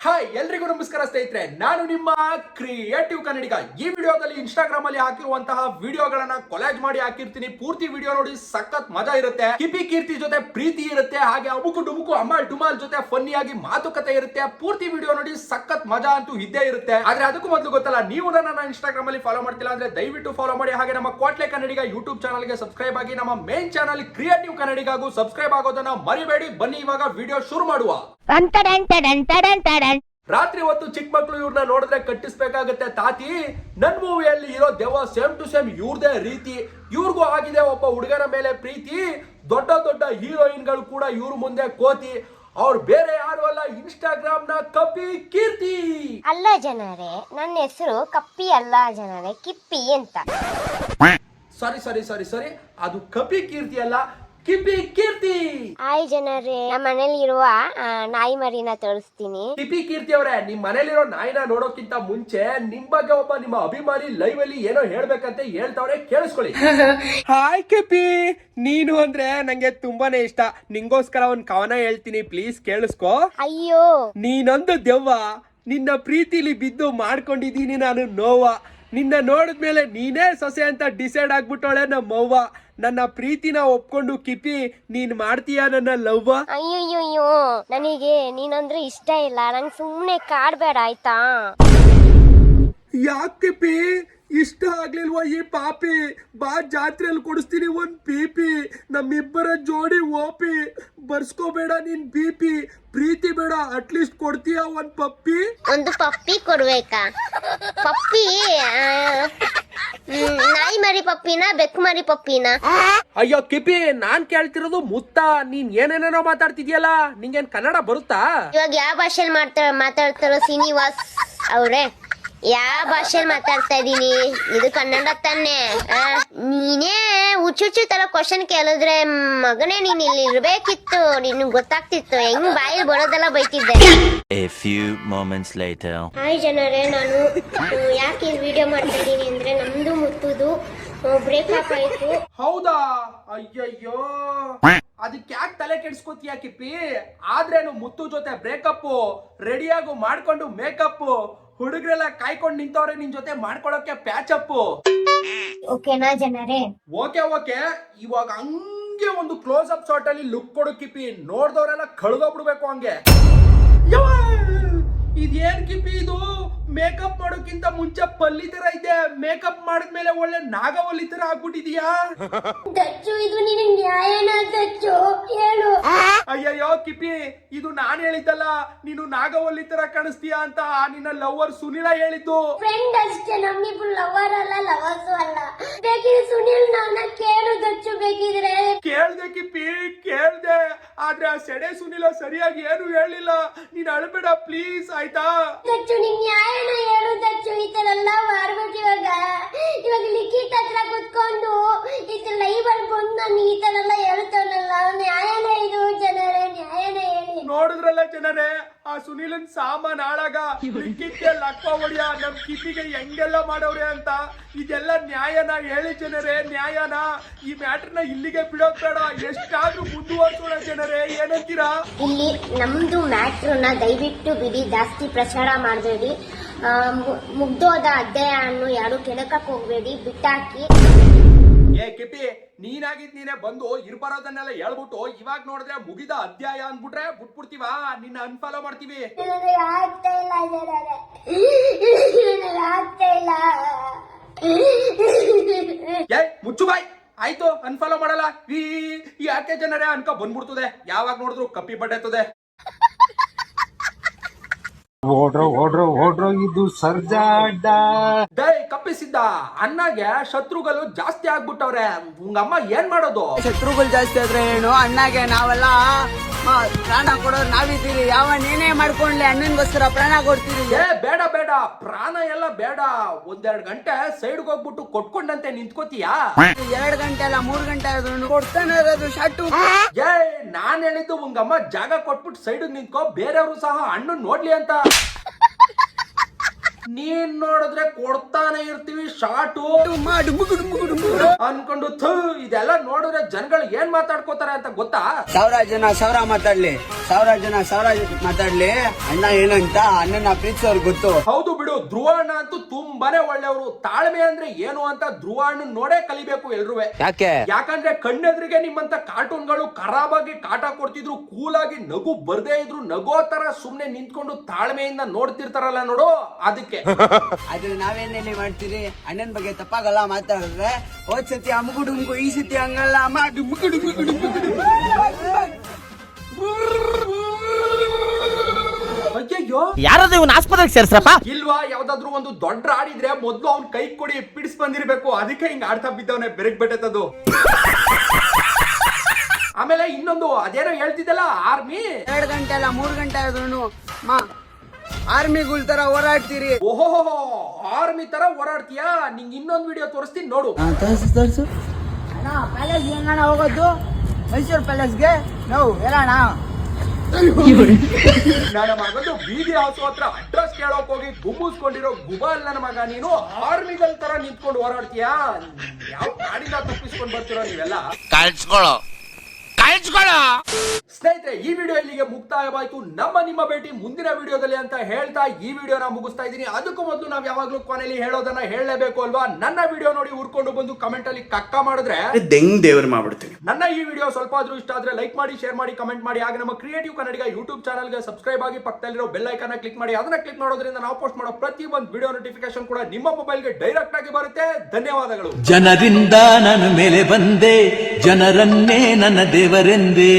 Hi ಎಲ್ರಿಗೂ ನಮಸ್ಕಾರ ಸ್ನೇಹಿತರೆ, ನಾನು ನಿಮ್ಮ ಕ್ರಿಯೇಟಿವ್ ಕನ್ನಡಿಗ. ಈ ವಿಡಿಯೋದಲ್ಲಿ ಇನ್ಸ್ಟಾಗ್ರಾಮ್ ಅಲ್ಲಿ ಹಾಕಿರುವಂತಹ ವಿಡಿಯೋಗಳನ್ನ ಕೊಲಾಜ್ ಮಾಡಿ ಹಾಕಿರ್ತೀನಿ. ಪೂರ್ತಿ ವಿಡಿಯೋ ನೋಡಿ, ಸಖತ್ ಮಜಾ ಇರುತ್ತೆ. ಕಿಪಿ ಕೀರ್ತಿ ಜೊತೆ ಪ್ರೀತಿ ಇರುತ್ತೆ, ಹಾಗೆ ಅಬುಕು ಡುಬುಕು ಅಮ್ಮಾಳ್ ಡುಮಾಲ್ ಜೊತೆ ಫನ್ನಿಯಾಗಿ ಮಾತುಕತೆ ಇರುತ್ತೆ. ಪೂರ್ತಿ ವಿಡಿಯೋ ನೋಡಿ, ಸಖತ್ ಮಜಾ ಅಂತೂ ಇದ್ದೇ ಇರುತ್ತೆ. ಆದ್ರೆ ಅದಕ್ಕೂ ಮೊದಲು ಗೊತ್ತಲ್ಲ, ನೀವು ನನ್ನ ಇನ್ಸ್ಟಾಗ್ರಾಮ್ ಅಲ್ಲಿ ಫಾಲೋ ಮಾಡ್ತಿಲ್ಲ ಅಂದ್ರೆ ದಯವಿಟ್ಟು ಫಾಲೋ ಮಾಡಿ. ಹಾಗೆ ನಮ್ಮ ಕೋಟ್ಲೆ ಕನ್ನಡಿಗ ಯೂಟ್ಯೂಬ್ ಚಾನಲ್ ಗೆ ಸಬ್ಸ್ಕ್ರೈಬ್ ಆಗಿ, ನಮ್ಮ ಮೇನ್ ಚಾನಲ್ ಕ್ರಿಯೇಟಿವ್ ಕನ್ನಡಿಗಾಗೂ ಸಬ್ಸ್ಕ್ರೈಬ್ ಆಗೋದನ್ನ ಮರಿಬೇಡಿ. ಬನ್ನಿ ಇವಾಗ ವಿಡಿಯೋ ಶುರು ಮಾಡುವ. ರಾತ್ರಿ ಹೊತ್ತು ಚಿಕ್ಕ ಮಕ್ಳು ಇವ್ರನ್ನ ನೋಡಿದ್ರೆ ಕಟ್ಟಿಸ್ಬೇಕಾಗತ್ತೆ. ತಾತಿ, ನನ್ ಮೂವಿಯಲ್ಲಿ ಇರೋ ದೆವ್ವ ಸೇಮ್ ಟು ಸೇಮ್ ಇವ್ರದೇ ರೀತಿ. ಇವ್ರಿಗೂ ಆಗಿದೆ ಒಬ್ಬ ಹುಡುಗನ ಮೇಲೆ ಪ್ರೀತಿ. ದೊಡ್ಡ ದೊಡ್ಡ ಹೀರೋಯಿನ್ಗಳು ಕೂಡ ಇವ್ರ ಮುಂದೆ ಕೋತಿ. ಅವ್ರು ಬೇರೆ ಯಾರು ಅಲ್ಲ, ಇನ್ಸ್ಟಾಗ್ರಾಮ್ ನ ಕಪ್ಪಿ ಕೀರ್ತಿ. ಅಲ್ಲ ಜನರೇ, ನನ್ನ ಹೆಸರು ಕಪ್ಪಿ ಅಲ್ಲ ಜನರೇ, ಕಿಪ್ಪಿ ಅಂತ. ಸಾರಿ, ಅದು ಕಪ್ಪಿ ಕೀರ್ತಿ ಅಲ್ಲ, ಕಿಪಿ ಕೀರ್ತಿ. ಹಾಯ್ ಜನರೇ, ನಮ್ಮ ಮನೇಲಿ ಇರುವ ನಾಯಿ ಮರಿನ ತೋರಿಸ್ತೀನಿ. ಕಿಪಿ ಕೀರ್ತಿ ಅವರೇ, ನಿಮ್ ಮನೇಲಿರೋ ನಾಯಿನ ನೋಡೋಕ್ಕಿಂತ ಮುಂಚೆ ನಿಮ್ ಬಗ್ಗೆ ಒಬ್ಬ ನಿಮ್ಮ ಅಭಿಮಾನಿ ಲೈವ್ ಅಲ್ಲಿ ಏನೋ ಹೇಳ್ಬೇಕಂತ ಹೇಳ್ತಾವ್ರೆ, ಕೇಳಿಸ್ಕೊಳ್ಳಿ. ಹಾಯ್ ಕೆಪಿ, ನೀನು ಅಂದ್ರೆ ನಂಗೆ ತುಂಬಾನೇ ಇಷ್ಟ. ನಿಂಗೋಸ್ಕರ ಒಂದ್ ಕವನ ಹೇಳ್ತೀನಿ, ಪ್ಲೀಸ್ ಕೇಳಿಸ್ಕೊ. ಅಯ್ಯೋ, ನೀನೊಂದು ದೆವ್ವ, ನಿನ್ನ ಪ್ರೀತಿಲಿ ಬಿದ್ದು ಮಾಡ್ಕೊಂಡಿದೀನಿ ನಾನು ನೋವ. ನಿನ್ನ ನೋಡಿದ್ಮೇಲೆ ನೀನೇ ಸೊಸೆ ಅಂತ ಡಿಸೈಡ್ ಆಗ್ಬಿಟ್ಟವಳೆ ನಮ್ಮವ್ವ. ನನ್ನ ಪ್ರೀತಿನ ಒಪ್ಕೊಂಡು ಕಿಪಿ, ನೀನ್ ಮಾಡ್ತೀಯಾ ನನ್ನ ಲವ್ವ? ಅಯ್ಯಯ್ಯೋ, ನನಗೆ ನೀನಂದ್ರೆ ಇಷ್ಟ ಇಲ್ಲ. ನಂಗೆ ಸುಮ್ನೆ ಕಾಡ್ಬೇಡ ಆಯ್ತಾ? ಯಾಕೆ ಕಿಪಿ, ಇಷ್ಟ ಆಗ್ಲಿಲ್ವಾ ಈ ಪಾಪಿ? ಬಾ, ಜಾತ್ರೆಯಲ್ಲಿ ಕೊಡಿಸ್ತೀನಿ ಒಂದ್ ಪಿಪಿ. ನಮ್ಮಿಬ್ಬರ ಜೋಡಿ ಓಪಿ. ಬರ್ಸ್ಕೋಬೇಡ ನೀನ್ ಬಿಪಿ. ಪ್ರೀತಿ ಬೇಡ, ಅಟ್ಲೀಸ್ಟ್ ಕೊಡ್ತೀಯಾ ಒಂದ್ ಪಪ್ಪಿ? ಒಂದು ಪಪ್ಪಿ ಕೊಡ್ಬೇಕಾ? ಪಪ್ಪಿ ನಾಯಿ ಮರಿ ಪಪ್ಪಿನ, ಬೆಕ್ಕು ಮರಿ ಪಪ್ಪಿನ? ಅಯ್ಯೋ ಕಿಪಿ, ನಾನ್ ಕೇಳ್ತಿರೋದು ಮುತ್ತ. ನೀನ್ ಏನೇನೇನೋ ಮಾತಾಡ್ತಿದ್ಯಲ್ಲ, ನಿಂಗೇನ್ ಕನ್ನಡ ಬರುತ್ತಾ? ಇವಾಗ ಯಾವ ಭಾಷೆಯಲ್ಲಿ ಮಾತಾಡ್ತಾರೋ ಶ್ರೀನಿವಾಸ್ ಅವ್ರೆ? ಯಾವ ಭಾಷೆಯಲ್ಲಿ ಮಾತಾಡ್ತಾ ಇದೀನಿ? ಇದು ಕನ್ನಡ ತಾನೆ. ನೀನೇ ಹುಚ್ಚುಚ್ಚು ತರ ಕ್ವಶನ್ ಕೇಳಿದ್ರೆ ಮಗನೇ, ನೀನ್ ಇಲ್ಲಿ ಇರ್ಬೇಕಿತ್ತು. ನಿನ್ ಗೊತ್ತಾಗ್ತಿತ್ತು, ಹೆಂಗ್ ಬಾಯಿ ಬರೋದೆಲ್ಲ ಬೈತಿದ್ದೆ. A few moments later. Hi ಜನರೇ, ನಾನು ಯಾಕೆ ಈ ವಿಡಿಯೋ ಮಾಡ್ತಾ ಇದೀನಿ ಅಂದ್ರೆ, ನಮ್ದು ಮುತ್ತುದು ಬ್ರೇಕಪ್ ಆಯ್ತು. ಹೌದಾ? ಅಯ್ಯಯ್ಯೋ, ಅದಕ್ಕೆ ಯಾಕೆ ತಲೆ ಕೆಡ್ಸ್ಕೊತೀಯ ಕಿಪ್ಪಿ? ಆದ್ರೇನು ಮುತ್ತು ಜೊತೆ ಬ್ರೇಕಪ್, ರೆಡಿಯಾಗು ಮಾಡ್ಕೊಂಡು ಮೇಕಪ್. ಹುಡುಗರೆಲ್ಲ ಕಾಯ್ಕೊಂಡು ನಿಂತವ್ರೆ ನಿನ್ ಜೊತೆ ಮಾಡ್ಕೊಳಕ್ಕೆ ಪ್ಯಾಚ್ ಅಪ್. ಓಕೆನಾ ಜನರೇ? ಓಕೆ, ಇವಾಗ ಹಂಗೆ ಒಂದು ಕ್ಲೋಸ್ ಅಪ್ ಶಾಟ್ ಅಲ್ಲಿ ಲುಕ್ ಕೊಡು ಕಿಪಿ. ನೋಡ್ದವ್ರೆಲ್ಲ ಕಳ್ದೋಗ್ಬಿಡ್ಬೇಕು ಹಂಗೆ. ಇದೇನ್ ಕಿಪಿ ಇದು? ಮೇಕಪ್ ಮಾಡೋಕ್ಕಿಂತ ಮುಂಚೆ ಪಲ್ಲಿ ತರ ಇದೆ, ಮೇಕಪ್ ಮಾಡಿದ್ಮೇಲೆ ಒಳ್ಳೆ ನಾಗವಲ್ಲಿ ತರ ಆಗ್ಬಿಟ್ಟಿದ್ಯಾ. ದಚ್ಚು, ಇದು ನಿನಗೆ ನ್ಯಾಯನಾ ದಚ್ಚು? ಹೇಳು. ಅಯ್ಯಯ್ಯೋ ಕಿಪಿ, ಇದು ನಾನ್ ಹೇಳಿದ್ದಲ್ಲ, ನೀನು ನಾಗವಲ್ಲಿ ತರ ಕಾಣಿಸ್ತೀಯ ಅಂತ ನಿನ್ನ ಲವರ್ ಸುನಿಲ ಹೇಳಿದ್ದು. ಫ್ರೆಂಡ್ ಅಷ್ಟೇ, ನಮ್ಮಿಬ್ರು ಲವರ್ ಅಲ್ಲ, ಲವರ್ಸು ಅಲ್ಲ. ಬೇಕಿದ್ರೆ ಸುನಿಲ್ ನನ್ನ ಕೇಳು ದಚ್ಚು, ಬೇಕಿದ್ರೆ. ಕೇಳ್ದೆ ಕಿಪಿ, ಕೇಳ್ದೆ. ಆದ್ರೆ ಆ ಸೆಡೆ ಸುನಿಲ ಸರಿಯಾಗಿ ಏನು ಹೇಳಿಲ್ಲ. ನೀನ್ ಅಳ್ಬೇಡ ಪ್ಲೀಸ್, ಆಯ್ತಾ? ದಚ್ಚು, ನಿನ್ ನ್ಯಾಯನ ಹೇಳು ದಚ್ಚು. ಈ ತರ ಎಲ್ಲ ಮಾಡ್ಬಿಟ್ಟು ಇವಾಗ ಲಿಖಿತ್ ಹತ್ರ ಕುತ್ಕೊಂಡು ಈ ತರ ಲೈವ್ ಅಲ್ಲಿ ಬಂದು ನಾನು ಈ ತರ ಎಲ್ಲ ಹೇಳ್ತಾನಲ್ಲ, ನ್ಯಾಯನ ಇದು ಜನರೇ? ನ್ಯಾಯನ ಹೇಳಿ. ನೋಡಿದ್ರಲ್ಲ ಜನರೇ, ಆ ಸುನಿಲನ್ ಸಾಮಾನ್ ಹಾಳಾಗ ಲಿಕ್ಕಿಕ್ಕೆ ಲಕ್ಕ ಹೊಡಿಯ ನಮ್ ಕಿಪಿಗೆ ಹೆಂಗೆಲ್ಲ ಮಾಡವ್ರೆ ಅಂತ. ಇದೆಲ್ಲ ನ್ಯಾಯನ? ಹೇಳಿ ಜನರೇ, ನ್ಯಾಯನ? ಈ ಮ್ಯಾಟರ್ನ ಇಲ್ಲಿಗೆ ಬಿಡೋದ್ ಬೇಡ, ಎಷ್ಟಾದ್ರೂ ಮುಂದುವರ್ಸೋಣ ಜನರೇ, ಏನಂತೀರಾ? ಇಲ್ಲಿ ನಮ್ದು ಮ್ಯಾಟ್ರನ್ನ ದಯವಿಟ್ಟು ಬಿಡಿ, ಜಾಸ್ತಿ ಪ್ರಚಾರ ಮಾಡಬೇಡಿ. ಮುಗ್ದೋದ ಅಧ್ಯಾಯವನ್ನು ಯಾರು ಕೆಣಕಕ್ ಹೋಗ್ಬೇಡಿ, ಬಿಟ್ಟಾಕಿ. ಏ ಕಿಪಿ, ನೀನಾಗಿದ್ ನೀನೇ ಬಂದು ಇರ್ಬರೋದನ್ನೆಲ್ಲ ಹೇಳ್ಬಿಟ್ಟು ಇವಾಗ ನೋಡಿದ್ರೆ ಮುಗಿದ ಅಧ್ಯಾಯ ಅಂದ್ಬಿಟ್ರೆ ಬಿಟ್ಬಿಡ್ತೀವ, ನಿನ್ನ ಅನ್ಫಾಲೋ ಮಾಡ್ತೀವಿ. ಆಗ್ತಾ ಇಲ್ಲ ಜನರೇ, ಆಗ್ತಾ ಇಲ್ಲ. ಏ ಮುಚ್ಚು ಬಾಯ್, ಆಯ್ತು ಅನ್ಫಾಲೋ ಮಾಡಲ್ಲ. ಯಾಕೆ ಜನರೇ ಅನ್ಕೊ ಬಂದ್ಬಿಡ್ತದೆ, ಯಾವಾಗ ನೋಡಿದ್ರು ಕಪ್ಪಿ ಬಡ್ಡೆತ್ತದೆ. ಓಡ್ರೋ ಇದು ಸರ್ಜಾ ಅಡ್ಡ. ಡೇ ಕಪ್ಪಿಸಿದ್ದ ಅಣ್ಣಗೆ ಶತ್ರುಗಳು ಜಾಸ್ತಿ ಆಗ್ಬಿಟ್ಟವ್ರೆ, ಉಂಗಮ್ಮ ಏನ್ ಮಾಡೋದು? ಶತ್ರುಗಳು ಜಾಸ್ತಿ ಆದ್ರೆ ಏನು, ಅಣ್ಣಗೆ ನಾವೆಲ್ಲ ಪ್ರಾಣ ಕೊಡೋರು ನಾವಿದ್ದೀರಿ. ಯಾವ ನೀನೇ ಮಾಡ್ಕೊಂಡ್ಲಿ, ಅಣ್ಣನ್ಗೋಸ್ಕರ ಪ್ರಾಣ ಕೊಡ್ತೀರಿ. ಏ ಬೇಡ, ಪ್ರಾಣ ಎಲ್ಲ ಬೇಡ. 1-2 ಗಂಟೆ ಸೈಡ್ಗೆ ಹೋಗ್ಬಿಟ್ಟು ಕೊಟ್ಕೊಂಡಂತೆ ನಿಂತ್ಕೋತೀಯಾ? 2 ಗಂಟೆ ಅಲ್ಲ 3 ಗಂಟೆ ಆದ್ರೂ ಕೊಡ್ತಾನೆ ಇರೋದು ಶಾಟು. ಏ ನಾನ್ ಹೇಳಿದ್ದು ಉಂಗಮ್ಮ ಜಾಗ ಕೊಟ್ಬಿಟ್ಟು ಸೈಡ್ ನಿಂತ್ಕೋ, ಬೇರೆಯವರು ಸಹ ಅಣ್ಣನ್ ನೋಡ್ಲಿ ಅಂತ. ನೀನ್ ನೋಡಿದ್ರೆ ಕೊಡ್ತಾನೆ ಇರ್ತೀವಿ ಶಾಟು ಅನ್ಕೊಂಡು ಥು ಇದೆಲ್ಲ ನೋಡಿದ್ರೆ ಜನಗಳು ಏನ್ ಮಾತಾಡ್ಕೋತಾರೆ ಅಂತ ಗೊತ್ತಾ? ಸಾವಿರ ಜನ ಮಾತಾಡ್ಲಿ, ಸಾವಿರ ಮಾತಾಡ್ಲಿ, ಅಣ್ಣ ಏನಂತ ಅಣ್ಣನ ಪ್ರೀತಿಸೋರ್ಗೆ ಗೊತ್ತು. ಹೌದು ಬಿಡು, ಧ್ರುವ ಅಣ್ಣ ಅಂತೂ ತುಂಬಾನೇ ಒಳ್ಳೆಯವರು. ತಾಳ್ಮೆ ಅಂದ್ರೆ ಏನು ಅಂತ ಧ್ರುವ ಅಣ್ಣ ನೋಡೇ ಕಲಿಬೇಕು ಎಲ್ರುವೆ. ಯಾಕಂದ್ರೆ ಕಣ್ಣೆದ್ರಿಗೆ ನಿಮ್ಮಂತ ಕಾರ್ಟೂನ್ಗಳು ಖರಾಬಾಗಿ ಕಾಟ ಕೊಡ್ತಿದ್ರು, ಕೂಲಾಗಿ ನಗು ಬರ್ದೇ ಇದ್ರು ನಗೋ ತರ ಸುಮ್ನೆ ನಿಂತ್ಕೊಂಡು ತಾಳ್ಮೆಯಿಂದ ನೋಡ್ತಿರ್ತಾರಲ್ಲ ನೋಡು, ಅದಕ್ಕೆ. ಆದ್ರೆ ನಾವೇನೇಲಿ ಮಾಡ್ತೀರಿ, ಅಣ್ಣನ ಬಗ್ಗೆ ತಪ್ಪಾಗಲ್ಲ ಮಾತಾಡಿದ್ರೆ ಹೋದ್ ಸತಿ ಅಮ್ಗು ಡುಮ್ಗು, ಈ ಸತಿ ಹಂಗಲ್ಲ ಅಮ್ಮ ಡುಮ್ಗು ಡುಮ್ಗು ಡುಮ್ಗು. ಅಯ್ಯಯ್ಯೋ, ಯಾರಾದ್ರೂ ಇವನ್ ಆಸ್ಪತ್ರೆಗೆ ಸೇರ್ಸ್ರಪ್ಪ. ಇಲ್ವಾ? ಯಾವ್ದಾದ್ರು ಒಂದು ದೊಡ್ಡ ಆಡಿದ್ರೆ ಮೊದ್ಲು ಅವ್ನ್ ಕೈ ಕೊಡಿ ಪಿಡಿಸ್ ಬಂದಿರ್ಬೇಕು, ಅದಕ್ಕೆ ಹಿಂಗ್ ಆಡ್ತಾ ಬಿದ್ದವನೆ ಬೆರಗ್ ಬೆಟ್ಟದ್ದು. ಆಮೇಲೆ ಇನ್ನೊಂದು ಅದೇನೋ ಹೇಳ್ತಿದ್ದಲ್ಲ, ಆರ್ಮಿ 2 ಗಂಟೆ ಅಲ್ಲ 3 ಗಂಟೆ ಆದ್ರೂ ಆರ್ಮಿಗಳ ತರ ಹೋರಾಡ್ತೀರಿ. ಓಹೋ, ಆರ್ಮಿ ತರ ಓಡಾಡ್ತೀಯಾ? ನಿಂಗೆ ಇನ್ನೊಂದು ವಿಡಿಯೋ ತೋರಿಸ್ತೀನಿ ನೋಡು. ತೋರ್ಸು ಅಣ್ಣ. ಪ್ಯಾಲೇಸ್ ಹೆಂಗಣ್ಣ ಹೋಗೋದು? ಮೈಸೂರು ಪ್ಯಾಲೇಸ್ಗೆ ನಾವು ಹೇಳೋಣ. ನನ್ನ ಮಗಂದು ಬೀದಿ ಹಾಸು ಹತ್ರ ಅಡ್ರೆಸ್ ಕೇಳೋಕ್ ಹೋಗಿ ಗುಮ್ಮಿಸ್ಕೊಂಡಿರೋ ಗುಬಾಲ್ ನನ್ನ ಮಗ, ನೀನು ಆರ್ಮಿಗಳ ತರ ನಿಂತ್ಕೊಂಡು ಹೋರಾಡ್ತೀಯಾ? ಯಾವ ಗಾಡಿನ ತಪ್ಪಿಸ್ಕೊಂಡ್ ಬರ್ತೀರೋ ನೀವೆಲ್ಲ? ಸ್ನೇಹಿತರೆ, ಈ ವಿಡಿಯೋ ಇಲ್ಲಿಗೆ ಮುಕ್ತಾಯವಾಯ್ತು. ನಿಮ್ಮ ಭೇಟಿ ಮುಂದಿನ ವಿಡಿಯೋದಲ್ಲಿ ಅಂತ ಹೇಳ್ತಾ ಈ ವಿಡಿಯೋನ ಮುಗಿಸ್ತಾ ಇದ್ದೀನಿ. ಅದಕ್ಕೂ ಮೊದಲು ನಾವ್ ಯಾವಾಗ್ಲೂ ಕೊನೆಯಲ್ಲಿ ಹೇಳೋದನ್ನ ಹೇಳಲೇಬೇಕು ಅಲ್ವಾ? ನನ್ನ ವಿಡಿಯೋ ನೋಡಿ ಹುಡ್ಕೊಂಡು ಬಂದು ಕಮೆಂಟ್ ಅಲ್ಲಿ ಕಕ್ಕ ಮಾಡಿದ್ರೆ ದೇವ್ರು ಮಾಡ್ಬಿಡ್ತೀನಿ. ನನ್ನ ಈ ವಿಡಿಯೋ ಸ್ವಲ್ಪ ಆದ್ರೂ ಇಷ್ಟ ಆದ್ರೆ ಲೈಕ್ ಮಾಡಿ, ಶೇರ್ ಮಾಡಿ, ಕಮೆಂಟ್ ಮಾಡಿ. ಹಾಗೆ ನಮ್ಮ ಕ್ರಿಯೇಟಿವ್ ಕನ್ನಡಿಗ ಯೂಟ್ಯೂಬ್ ಚಾನಲ್ಗೆ ಸಬ್ಸ್ಕ್ರೈಬ್ ಆಗಿ ಪಕ್ಕದಲ್ಲಿರೋ ಬೆಲ್ ಐಕಾನ್ ಕ್ಲಿಕ್ ಮಾಡಿ. ಅದನ್ನ ಕ್ಲಿಕ್ ಮಾಡೋದ್ರಿಂದ ನಾವು ಪೋಸ್ಟ್ ಮಾಡೋ ಪ್ರತಿ ಒಂದು ವಿಡಿಯೋ ನೋಟಿಫಿಕೇಶನ್ ಕೂಡ ನಿಮ್ಮ ಮೊಬೈಲ್ಗೆ ಡೈರೆಕ್ಟ್ ಆಗಿ ಬರುತ್ತೆ. ಧನ್ಯವಾದಗಳು. ಜನರಿಂದ ನನ್ನ ಮೇಲೆ ಬಂದೆ, ಜನರನ್ನೇ ನನ್ನ ದೇವರೆಂದೇ.